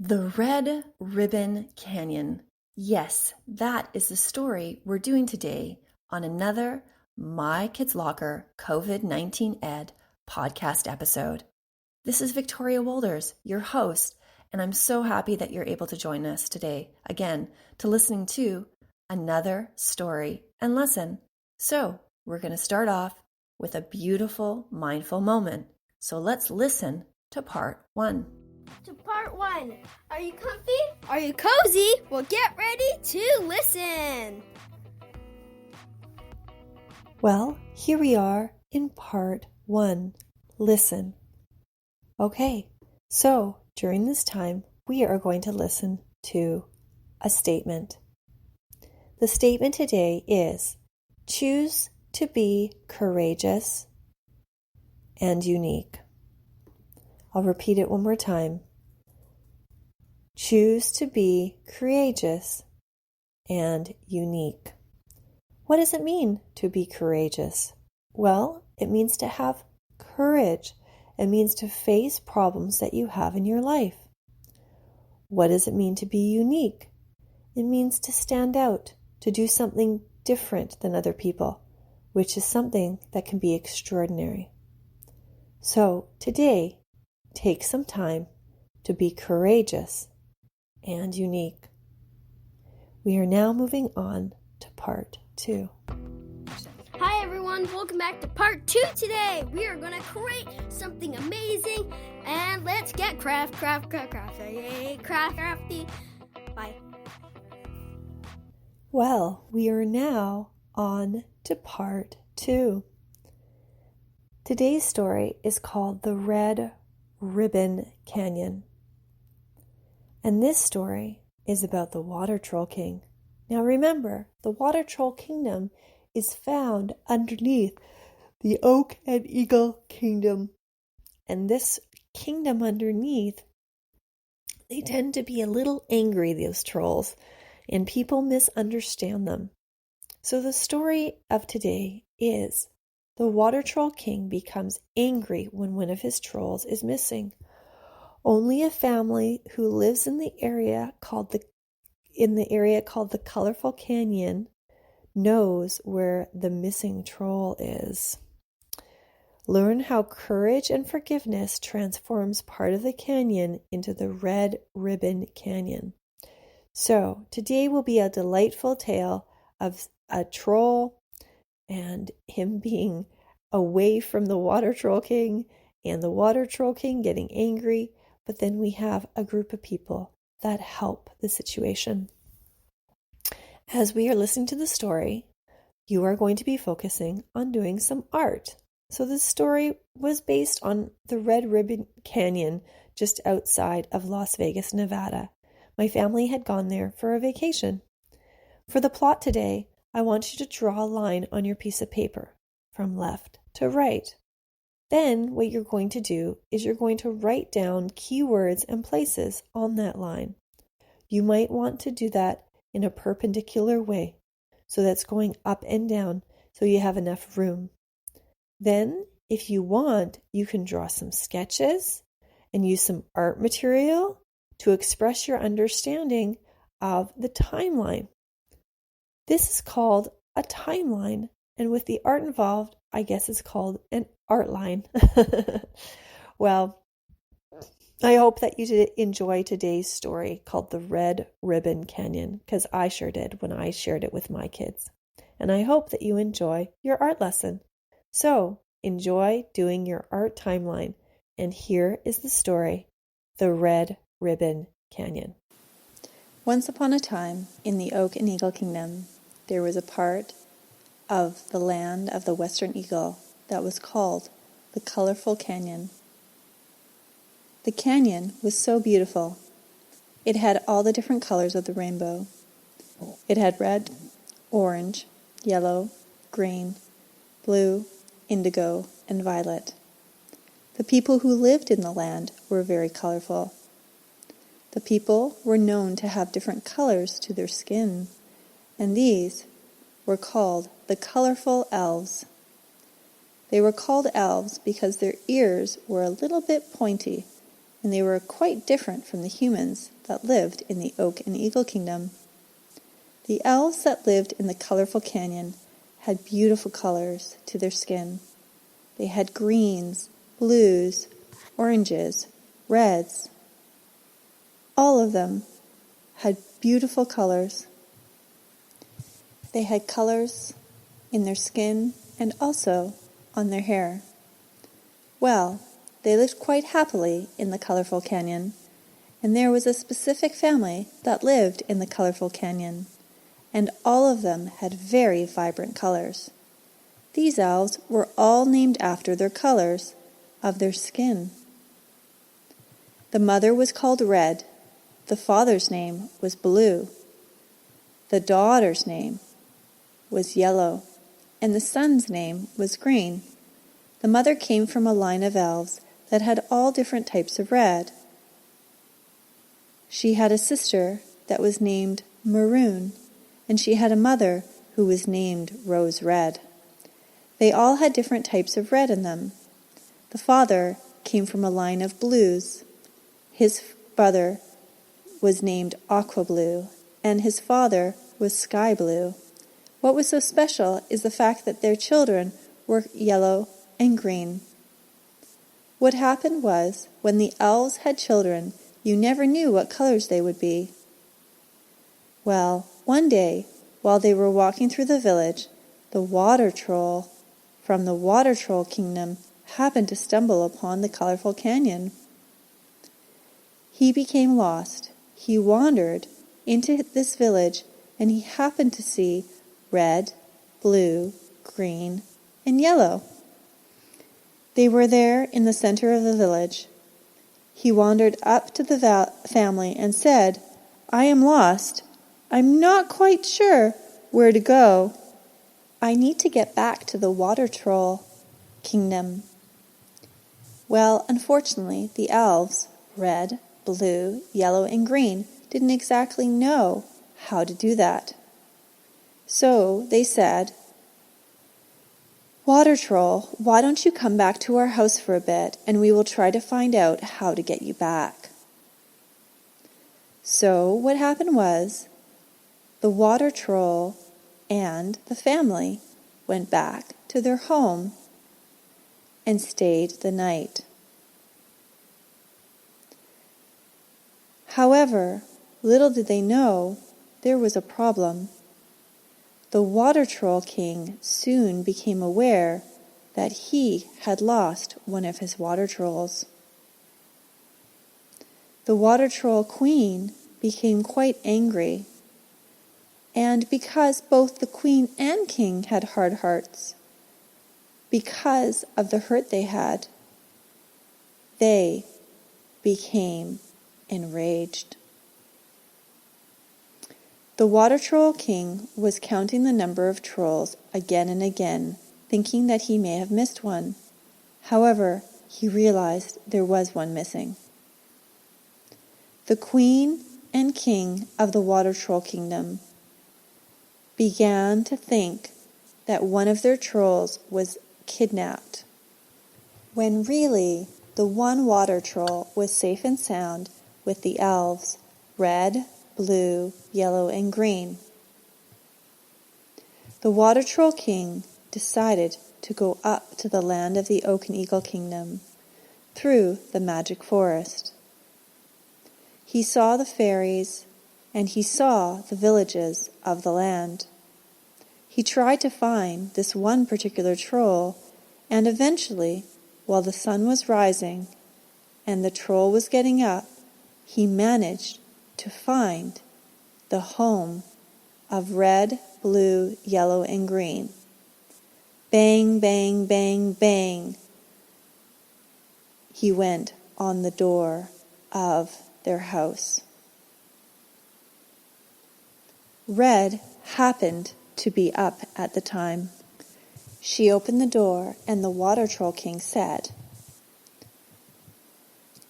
The Red Ribbon Canyon. Yes, that is the story we're doing today on another My Kids Locker COVID-19 Ed podcast episode. This is Victoria Wolders, your host, and I'm so happy that you're able to join us today, again, to listening to another story and lesson. So we're going to start off with a beautiful, mindful moment. So let's listen to part one. To part one. Are you comfy? Are you cozy? Well, get ready to listen. Well, here we are in part one. Listen. Okay, so during this time, we are going to listen to a statement. The statement today is, choose to be courageous and unique. I'll repeat it one more time. Choose to be courageous and unique. What does it mean to be courageous? Well, it means to have courage. It means to face problems that you have in your life. What does it mean to be unique? It means to stand out, to do something different than other people, which is something that can be extraordinary. So today, take some time to be courageous and unique. We are now moving on to part two. Hi everyone, welcome back to part two today. We are going to create something amazing and let's get crafty. Bye. Well, we are now on to part two. Today's story is called The Red Ribbon Canyon. And this story is about the Water Troll King. Now remember, the Water Troll Kingdom is found underneath the Oak and Eagle Kingdom. And this kingdom underneath, they tend to be a little angry, those trolls, and people misunderstand them. So the story of today is the Water Troll King becomes angry when one of his trolls is missing. Only a family who lives in the area called the Colourful Canyon knows where the missing troll is. Learn how courage and forgiveness transforms part of the canyon into the Red Ribbon Canyon. So today will be a delightful tale of a troll and him being away from the Water Troll King and the Water Troll King getting angry. But then we have a group of people that help the situation. As we are listening to the story, you are going to be focusing on doing some art. So this story was based on the Red Ribbon Canyon just outside of Las Vegas, Nevada. My family had gone there for a vacation. For the plot today, I want you to draw a line on your piece of paper from left to right. Then what you're going to do is you're going to write down keywords and places on that line. You might want to do that in a perpendicular way, so that's going up and down so you have enough room. Then, if you want, you can draw some sketches and use some art material to express your understanding of the timeline. This is called a timeline, and with the art involved, I guess it's called an art line. Well, I hope that you did enjoy today's story called The Red Ribbon Canyon, because I sure did when I shared it with my kids. And I hope that you enjoy your art lesson. So, enjoy doing your art timeline. And here is the story, The Red Ribbon Canyon. Once upon a time, in the Oak and Eagle Kingdom, there was a part of the land of the Western Eagle that was called the Colourful Canyon. The canyon was so beautiful. It had all the different colors of the rainbow. It had red, orange, yellow, green, blue, indigo, and violet. The people who lived in the land were very colorful. The people were known to have different colors to their skin, and these were called the colorful elves. They were called elves because their ears were a little bit pointy, and they were quite different from the humans that lived in the Oak and Eagle Kingdom. The elves that lived in the Colourful Canyon had beautiful colors to their skin. They had greens, blues, oranges, reds. All of them had beautiful colors. They had colors in their skin and also on their hair. Well, they lived quite happily in the Colourful Canyon, and there was a specific family that lived in the Colourful Canyon, and all of them had very vibrant colors. These elves were all named after their colors of their skin. The mother was called Red, the father's name was Blue, the daughter's name was Yellow, and the son's name was Green. The mother came from a line of elves that had all different types of red. She had a sister that was named Maroon, and she had a mother who was named Rose Red. They all had different types of red in them. The father came from a line of blues. His brother was named Aqua Blue, and his father was Sky Blue. What was so special is the fact that their children were yellow and green. What happened was, when the elves had children, you never knew what colors they would be. Well, one day, while they were walking through the village, the water troll from the Water Troll Kingdom happened to stumble upon the Colourful Canyon. He became lost. He wandered into this village, and he happened to see red, blue, green, and yellow. They were there in the center of the village. He wandered up to the family and said, "I am lost. I'm not quite sure where to go. I need to get back to the Water Troll Kingdom." Well, unfortunately, the elves, red, blue, yellow, and green, didn't exactly know how to do that. So they said, "Water Troll, why don't you come back to our house for a bit, and we will try to find out how to get you back." So what happened was, the Water Troll and the family went back to their home and stayed the night. However, little did they know there was a problem. The Water Troll King soon became aware that he had lost one of his water trolls. The Water Troll Queen became quite angry, and because both the Queen and King had hard hearts, because of the hurt they had, they became enraged. The Water Troll King was counting the number of trolls again and again, thinking that he may have missed one. However, he realized there was one missing. The Queen and King of the Water Troll Kingdom began to think that one of their trolls was kidnapped, when really the one water troll was safe and sound with the elves, red, blue, yellow, and green. The Water Troll King decided to go up to the land of the Oak and Eagle Kingdom through the magic forest. He saw the fairies, and he saw the villages of the land. He tried to find this one particular troll, and eventually, while the sun was rising and the troll was getting up, he managed to find the home of red, blue, yellow, and green. Bang, bang, bang, bang, he went on the door of their house. Red happened to be up at the time. She opened the door, and the Water Troll King said,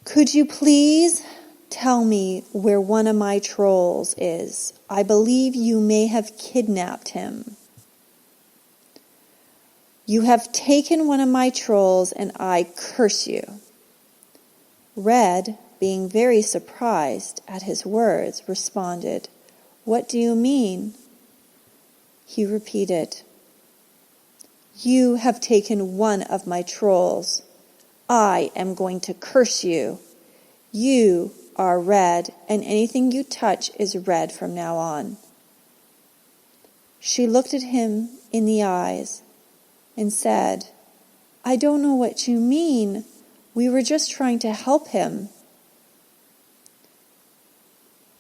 "Could you please tell me where one of my trolls is? I believe you may have kidnapped him. You have taken one of my trolls, and I curse you." Red being very surprised at his words, responded, "What do you mean?" He repeated, "You have taken one of my trolls. I am going to curse you. You are red, and anything you touch is red from now on." She looked at him in the eyes and said, "I don't know what you mean. We were just trying to help him."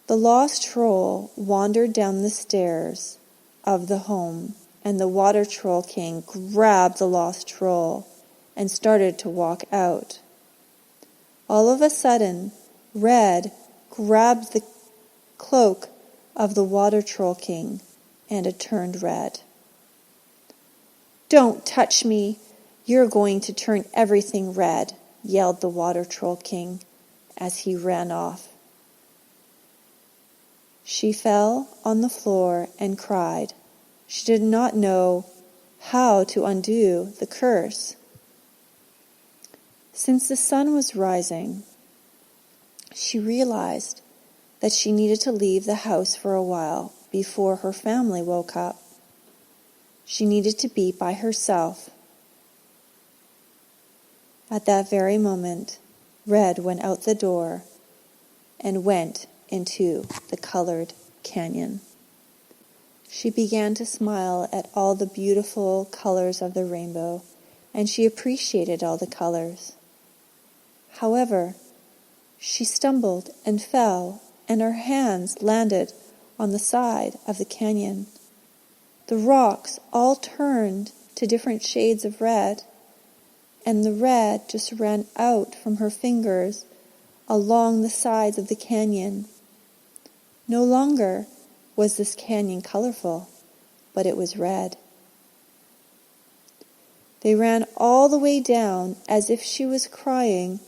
The lost troll wandered down the stairs of the home, and the Water Troll King grabbed the lost troll and started to walk out. All of a sudden, Red grabbed the cloak of the Water Troll King, and it turned red. "Don't touch me! You're going to turn everything red," yelled the Water Troll King as he ran off. She fell on the floor and cried. She did not know how to undo the curse. Since the sun was rising, she realized that she needed to leave the house for a while before her family woke up. She needed to be by herself. At that very moment, Red went out the door and went into the colored canyon. She began to smile at all the beautiful colors of the rainbow, and she appreciated all the colors. However, she stumbled and fell, and her hands landed on the side of the canyon. The rocks all turned to different shades of red, and the red just ran out from her fingers along the sides of the canyon. No longer was this canyon colorful, but it was red. They ran all the way down as if she was crying.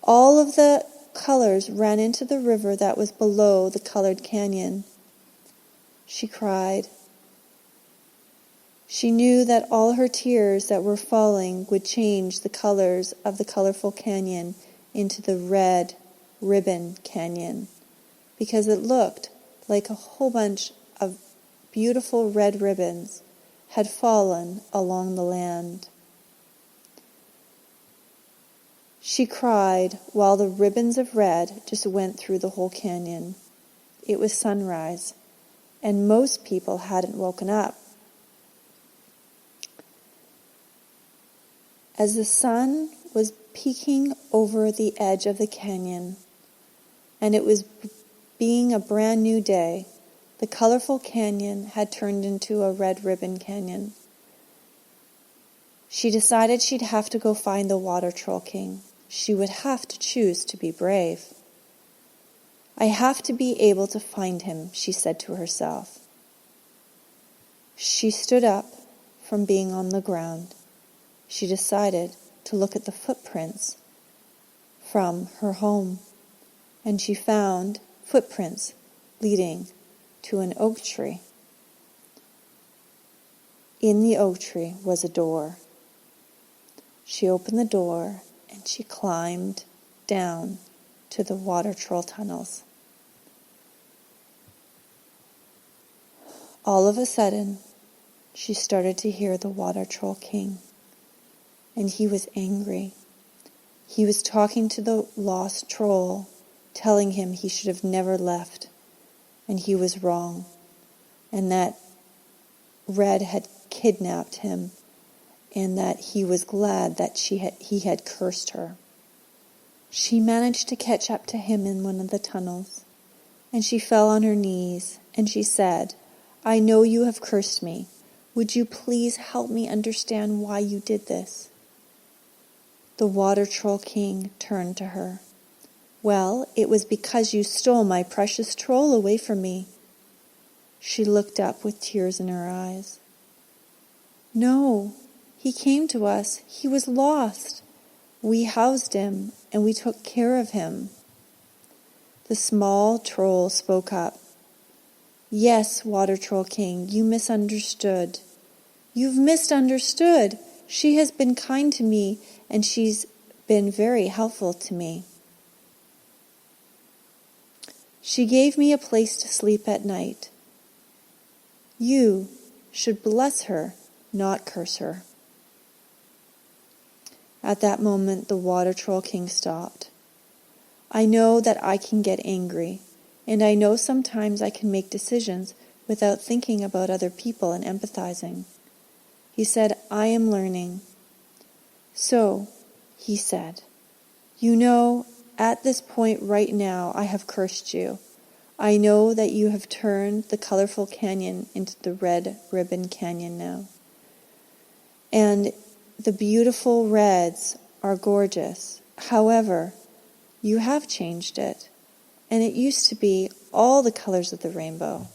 All of the colors ran into the river that was below the colored canyon. She cried. She knew that all her tears that were falling would change the colors of the colorful canyon into the red ribbon canyon, because it looked like a whole bunch of beautiful red ribbons had fallen along the land. She cried while the ribbons of red just went through the whole canyon. It was sunrise, and most people hadn't woken up. As the sun was peeking over the edge of the canyon, and it was being a brand new day, the colorful canyon had turned into a red ribbon canyon. She decided she'd have to go find the Water Troll King. She would have to choose to be brave. "I have to be able to find him," she said to herself. She stood up from being on the ground. She decided to look at the footprints from her home, and she found footprints leading to an oak tree. In the oak tree was a door. She opened the door and she climbed down to the water troll tunnels. All of a sudden, she started to hear the Water Troll King, and he was angry. He was talking to the lost troll, telling him he should have never left, and he was wrong, and that Red had kidnapped him, and that he was glad that he had cursed her. She managed to catch up to him in one of the tunnels, and she fell on her knees, and she said, "I know you have cursed me. Would you please help me understand why you did this?" The Water Troll King turned to her. "Well, it was because you stole my precious troll away from me." She looked up with tears in her eyes. "No, he came to us. He was lost. We housed him and we took care of him." The small troll spoke up. "Yes, Water Troll King, you misunderstood. You've misunderstood. She has been kind to me, and she's been very helpful to me." She gave me a place to sleep at night. You should bless her, not curse her." At that moment, the Water Troll King stopped. "I know that I can get angry, and I know sometimes I can make decisions without thinking about other people and empathizing." He said, "I am learning." "So," he said, "you know, at this point right now, I have cursed you. I know that you have turned the Colorful Canyon into the Red Ribbon Canyon now. And the beautiful reds are gorgeous. However, you have changed it, and it used to be all the colors of the rainbow."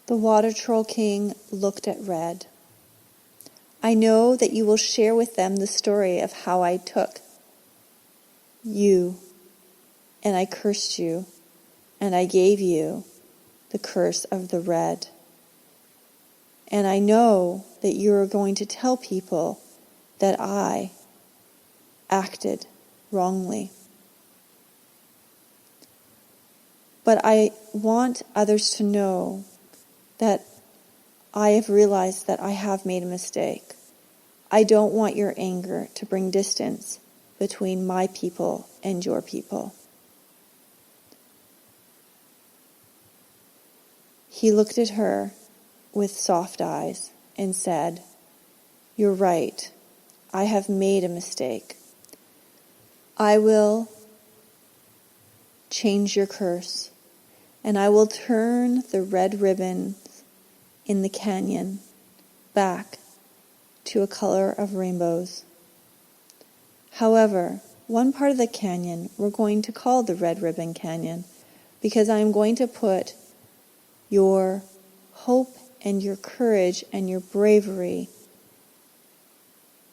The Water Troll King looked at Red. "I know that you will share with them the story of how I took you, and I cursed you, and I gave you the curse of the red. And I know that you are going to tell people that I acted wrongly. But I want others to know that I have realized that I have made a mistake. I don't want your anger to bring distance between my people and your people." He looked at her with soft eyes and said, "You're right. I have made a mistake. I will change your curse, and I will turn the red ribbons in the canyon back to a color of rainbows. However, one part of the canyon we're going to call the Red Ribbon Canyon because I'm going to put your hope and your courage and your bravery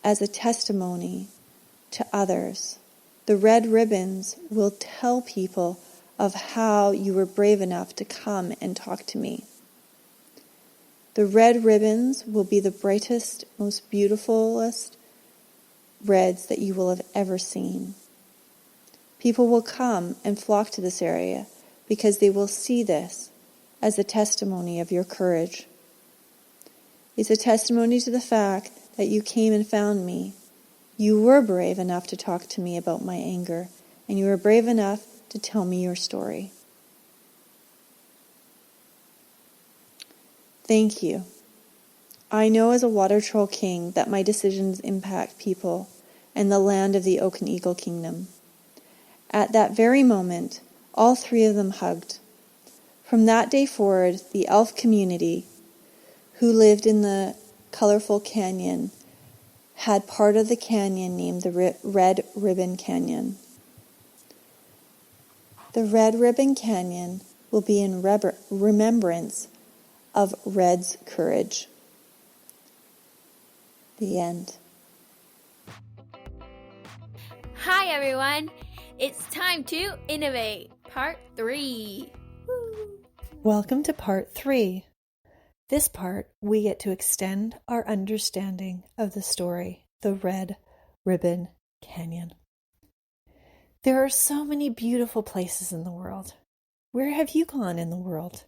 as a testimony to others. The red ribbons will tell people of how you were brave enough to come and talk to me. The red ribbons will be the brightest, most beautifulest reds that you will have ever seen. People will come and flock to this area because they will see this as a testimony of your courage. It's a testimony to the fact that you came and found me. You were brave enough to talk to me about my anger, and you were brave enough to tell me your story. Thank you. I know as a Water Troll King that my decisions impact people and the land of the Oak and Eagle Kingdom. At that very moment, all three of them hugged. From that day forward, the elf community who lived in the Colourful Canyon had part of the canyon named the Red Ribbon Canyon. The Red Ribbon Canyon will be in remembrance of Red's courage. The end. Hi everyone, it's time to innovate, part 3. Woo. Welcome to part 3. This part, we get to extend our understanding of the story, the Red Ribbon Canyon. There are so many beautiful places in the world. Where have you gone in the world?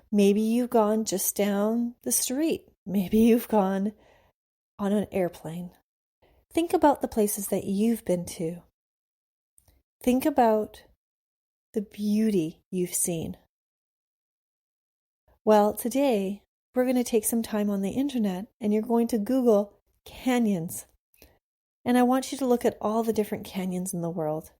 Maybe you've gone just down the street. Maybe you've gone on an airplane. Think about the places that you've been to. Think about the beauty you've seen. Well, today we're going to take some time on the internet and you're going to Google canyons. And I want you to look at all the different canyons in the world.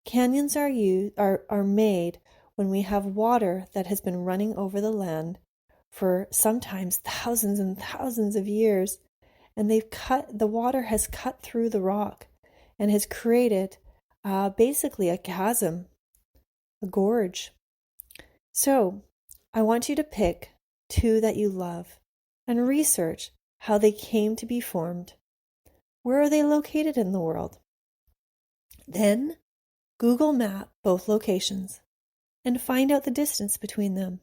Canyons are made when we have water that has been running over the land for sometimes thousands and thousands of years, and the water has cut through the rock and has created basically a chasm, a gorge. So I want you to pick 2 that you love and research how they came to be formed. Where are they located in the world? Then Google Map both locations and find out the distance between them.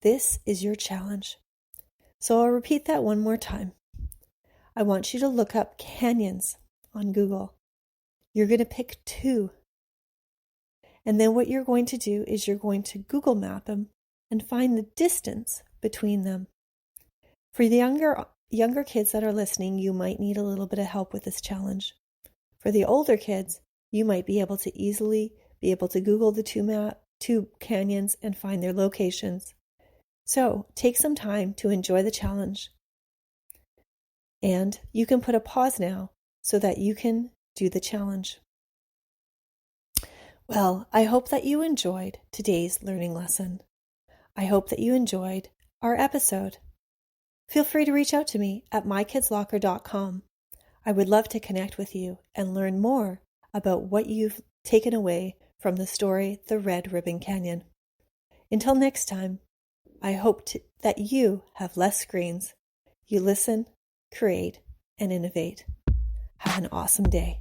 This is your challenge. So I'll repeat that one more time. I want you to look up canyons on Google. You're going to pick 2 And then what you're going to do is you're going to Google map them and find the distance between them. For the younger kids that are listening, you might need a little bit of help with this challenge. For the older kids, you might be able to easily Google the two canyons and find their locations. So take some time to enjoy the challenge. And you can put a pause now so that you can do the challenge. Well, I hope that you enjoyed today's learning lesson. I hope that you enjoyed our episode. Feel free to reach out to me at mykidslocker.com. I would love to connect with you and learn more about what you've taken away from the story, The Red Ribbon Canyon. Until next time, I hope that you have less screens. You listen, create, and innovate. Have an awesome day.